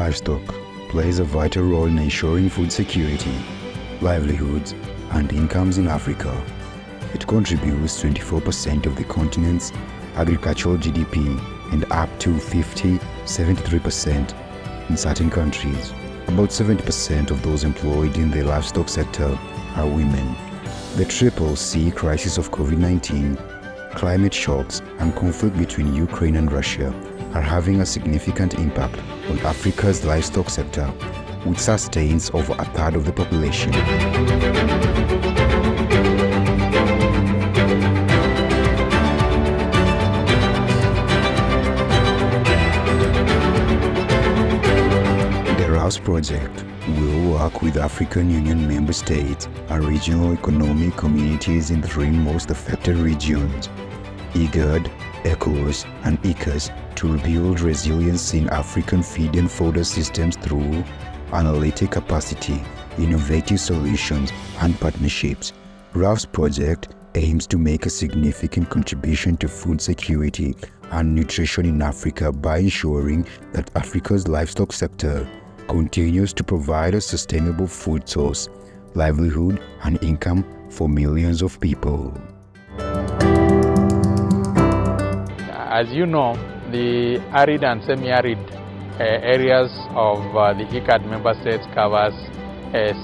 Livestock plays a vital role in ensuring food security, livelihoods, and incomes in Africa. It contributes 24% of the continent's agricultural GDP and up to 73% in certain countries. About 70% of those employed in the livestock sector are women. The triple C crisis of COVID-19, climate shocks, and conflict between Ukraine and Russia are having a significant impact on Africa's livestock sector, which sustains over a third of the population. The RAFFS Project will work with African Union member states and regional economic communities in the three most affected regions, IGAD, ECOWAS, and ICAS, to rebuild resilience in African feed and fodder systems through analytic capacity, innovative solutions, and partnerships. RAFFS Project aims to make a significant contribution to food security and nutrition in Africa by ensuring that Africa's livestock sector continues to provide a sustainable food source, livelihood, and income for millions of people. As you know, the arid and semi-arid areas of the ICAD member states covers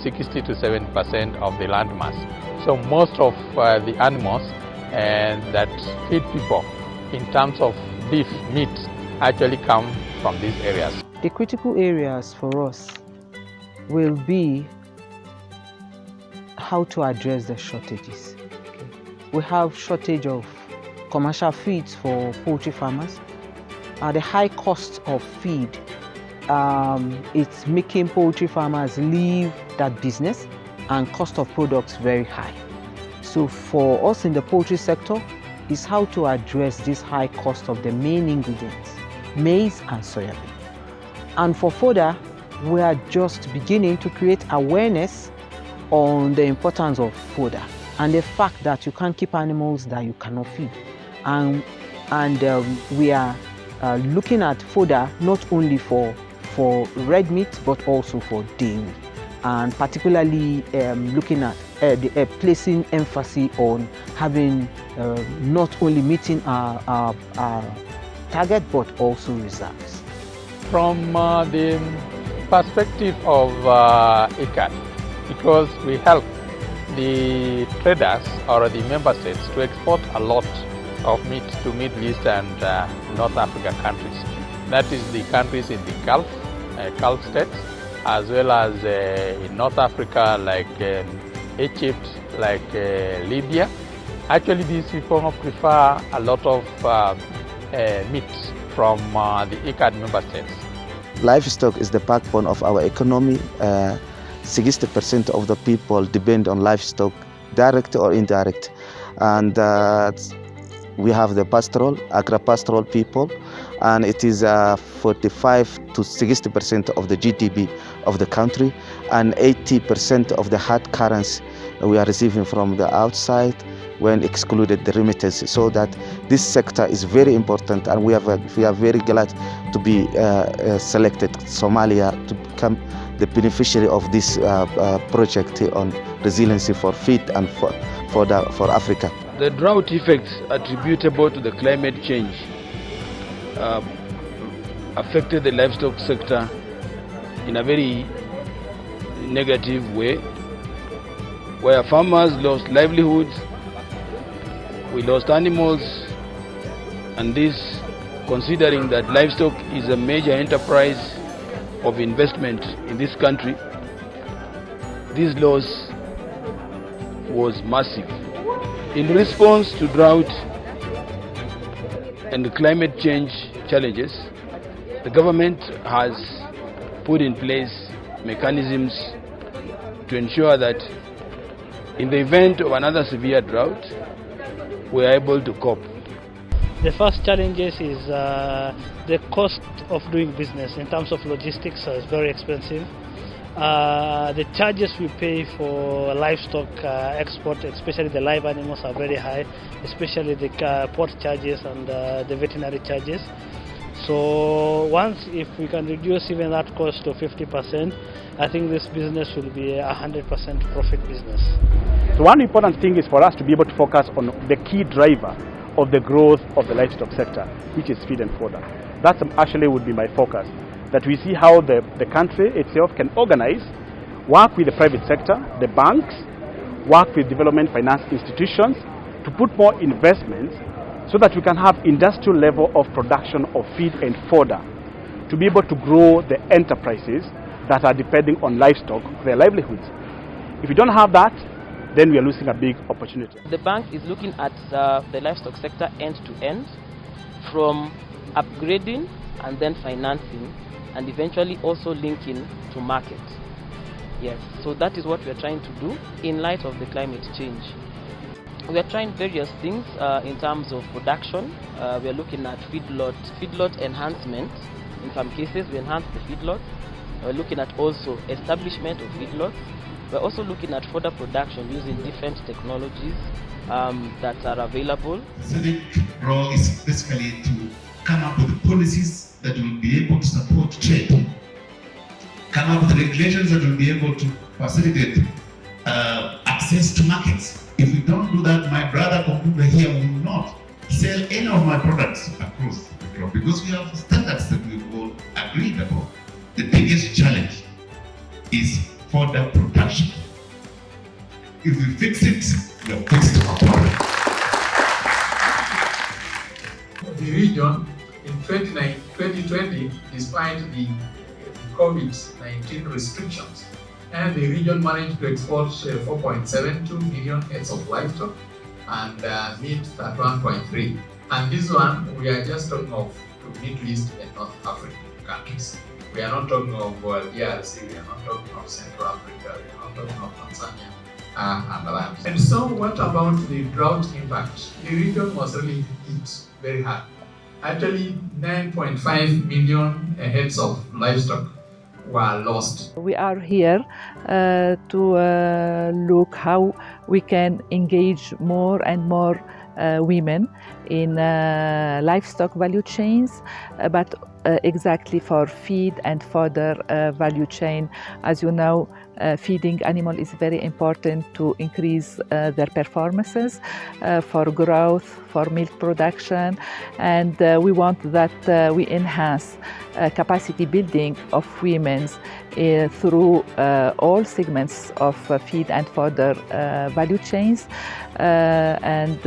60 to 70% of the land mass. So most of the animals that feed people in terms of beef, meat, actually come from these areas. The critical areas for us will be how to address the shortages. We have shortage of commercial feeds for poultry farmers. The high cost of feed, it's making poultry farmers leave that business, and cost of products very high. So for us in the poultry sector, is how to address this high cost of the main ingredients, maize and soybean. And for fodder, we are just beginning to create awareness on the importance of fodder and the fact that you can't keep animals that you cannot feed. And we are looking at fodder not only for red meat but also for dairy, and particularly looking at placing emphasis on having not only meeting our target but also reserves. From the perspective of ICAD, because we help the traders or the member states to export a lot of meat to Middle East and North Africa countries. That is the countries in the Gulf states, as well as in North Africa like Egypt, like Libya. Actually, these people prefer a lot of meat from the ICAD member states. Livestock is the backbone of our economy. 60% of the people depend on livestock, direct or indirect. And we have the pastoral, agri-pastoral people, and it is 45 to 60% of the GDP of the country, and 80% of the hard currency we are receiving from the outside when excluded the remittances. So that this sector is very important, and we are very glad to be selected Somalia to become the beneficiary of this project on resiliency for feed and for Africa. The drought effects attributable to the climate change affected the livestock sector in a very negative way, where farmers lost livelihoods, we lost animals, and this considering that livestock is a major enterprise of investment in this country, this loss was massive. In response to drought and climate change challenges, the government has put in place mechanisms to ensure that in the event of another severe drought, we are able to cope. The first challenges is the cost of doing business in terms of logistics is very expensive. The charges we pay for livestock export, especially the live animals, are very high, especially the port charges and the veterinary charges. So if we can reduce even that cost to 50%, I think this business will be a 100% profit business. So one important thing is for us to be able to focus on the key driver of the growth of the livestock sector, which is feed and fodder. That actually would be my focus, that we see how the country itself can organize, work with the private sector, the banks, work with development finance institutions to put more investments so that we can have industrial level of production of feed and fodder to be able to grow the enterprises that are depending on livestock for their livelihoods. If we don't have that, then we are losing a big opportunity. The bank is looking at the livestock sector end to end, from upgrading and then financing, and eventually also linking to market. Yes, so that is what we are trying to do in light of the climate change. We are trying various things in terms of production. We are looking at feedlot enhancement. In some cases, we enhance the feedlot. We're looking at also establishment of feedlots. We're also looking at fodder production using different technologies that are available. The civic role is basically to come up with policies that will be able to support trade, come up with regulations that will be able to facilitate access to markets. If we don't do that, my brother Kombuba here will not sell any of my products across the globe because we have standards that we've all agreed upon. The biggest challenge is fodder production. If we fix it, we have fixed our problem. The region in 2020, despite the COVID-19 restrictions, and the region managed to export 4.72 million heads of livestock and meat at 1.3. And this one, we are just talking of Middle East and North African countries. We are not talking of DRC, we are not talking of Central Africa, we are not talking of Tanzania and others. And so what about the drought impact? The region was really hit very hard. Actually, 9.5 million heads of livestock were lost. We are here to look how we can engage more and more women in livestock value chains, but exactly for feed and fodder value chain. As you know, feeding animal is very important to increase their performances for growth, for milk production, and we want that we enhance capacity building of women through all segments of feed and fodder value chains, and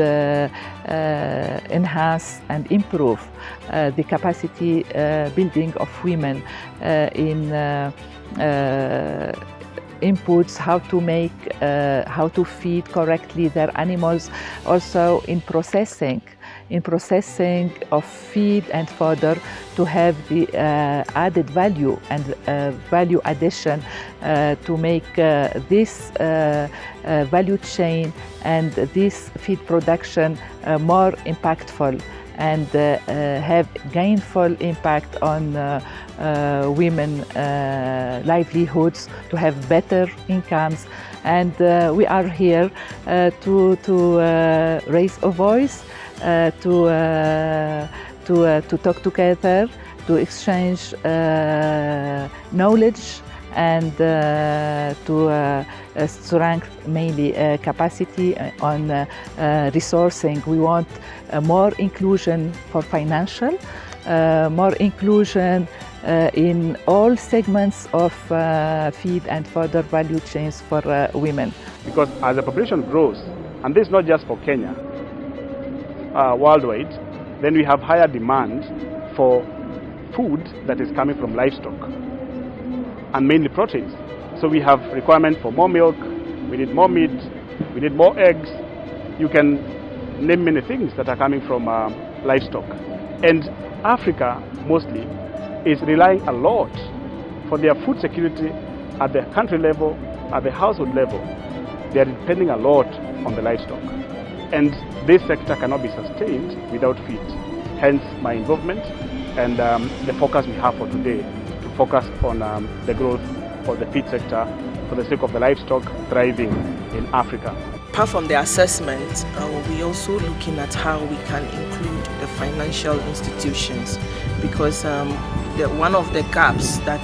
enhance and improve the capacity building of women in inputs, how to feed correctly their animals, also in processing of feed and fodder to have the added value and value addition to make this value chain and this feed production more impactful and have gainful impact on women livelihoods, to have better incomes. And we are here to raise a voice, to talk together, to exchange knowledge, and to strengthen mainly capacity on resourcing. We want more inclusion for financial, more inclusion in all segments of feed and fodder value chains for women. Because as the population grows, and this is not just for Kenya, worldwide, then we have higher demand for food that is coming from livestock, and mainly proteins. So we have requirement for more milk, we need more meat, we need more eggs. You can name many things that are coming from livestock. And Africa mostly is relying a lot for their food security at the country level, at the household level. They are depending a lot on the livestock. And this sector cannot be sustained without feed. Hence my involvement and the focus we have for today, to focus on the growth of the feed sector for the sake of the livestock thriving in Africa. Apart from the assessment, we're also looking at how we can include the financial institutions, because one of the gaps that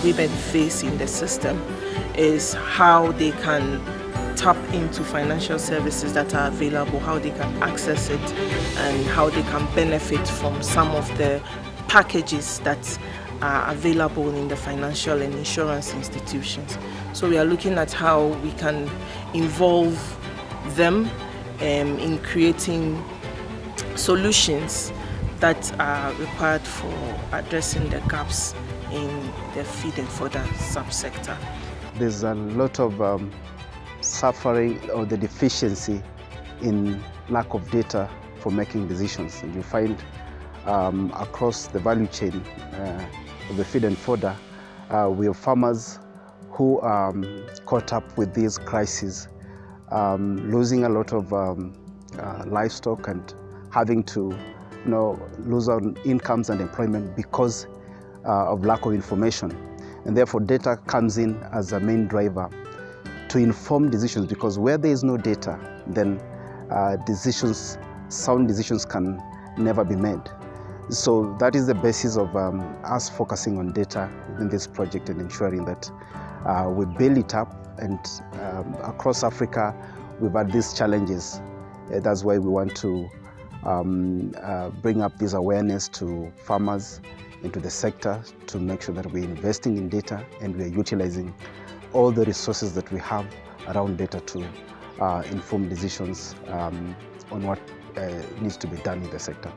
women face in the system is how they can tap into financial services that are available, how they can access it, and how they can benefit from some of the packages that are available in the financial and insurance institutions. So we are looking at how we can involve them in creating solutions that are required for addressing the gaps in the feed and fodder subsector. There's a lot of suffering or the deficiency in lack of data for making decisions. And you find across the value chain of the feed and fodder, we have farmers who are caught up with these crises, losing a lot of livestock and having to lose on incomes and employment because of lack of information. And therefore data comes in as a main driver to inform decisions, because where there is no data, then sound decisions can never be made. So that is the basis of us focusing on data in this project and ensuring that we build it up. And across Africa, we've had these challenges. That's why we want to bring up this awareness to farmers, into the sector, to make sure that we're investing in data and we're utilizing all the resources that we have around data to inform decisions on what needs to be done in the sector.